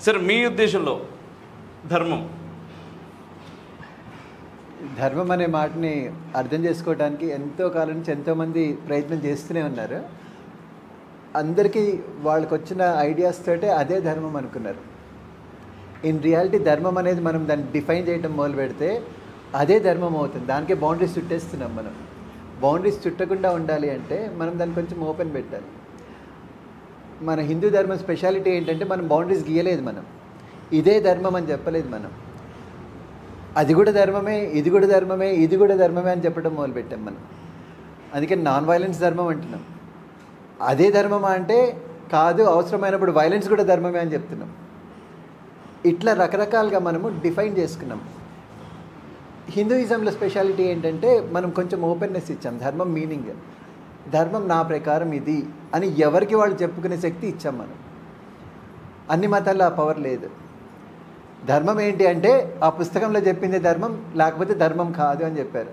Sir మీ ఉద్దేశంలో ధర్మం ధర్మం అనే మాటని అర్థం చేసుకోవడానికి ఎంతో కాలం నుంచి ఎంతోమంది ప్రయత్నం చేస్తూనే ఉన్నారు. అందరికీ వాళ్ళకి వచ్చిన ఐడియాస్ తోటే అదే ధర్మం అనుకున్నారు. ఇన్ రియాలిటీ ధర్మం అనేది మనం దాన్ని డిఫైన్ చేయడం మొదలు పెడితే అదే ధర్మం అవుతుంది. దానికే బౌండరీస్ చుట్టేస్తున్నాం మనం. బౌండరీస్ చుట్టకుండా ఉండాలి అంటే మనం దాన్ని కొంచెం ఓపెన్ పెట్టాలి. మన హిందూ ధర్మం స్పెషాలిటీ ఏంటంటే మనం బౌండరీస్ గీయలేదు. మనం ఇదే ధర్మం అని చెప్పలేదు. మనం అది కూడా ధర్మమే, ఇది కూడా ధర్మమే, ఇది కూడా ధర్మమే అని చెప్పడం మొదలుపెట్టాం మనం. అందుకే నాన్ వైలెన్స్ ధర్మం అంటున్నాం. అదే ధర్మమా అంటే కాదు, అవసరమైనప్పుడు వైలెన్స్ కూడా ధర్మమే అని చెప్తున్నాం. ఇట్లా రకరకాలుగా మనము డిఫైన్ చేసుకున్నాం. హిందూయిజంలో స్పెషాలిటీ ఏంటంటే మనం కొంచెం ఓపెన్నెస్ ఇచ్చాం. ధర్మం మీనింగ్, ధర్మం నా ప్రకారం ఇది అని ఎవరికి వాళ్ళు చెప్పుకునే శక్తి ఇచ్చాం మనం. అన్ని మతాల్లో ఆ పవర్ లేదు. ధర్మం ఏంటి అంటే ఆ పుస్తకంలో చెప్పిందే ధర్మం, లేకపోతే ధర్మం కాదు అని చెప్పారు.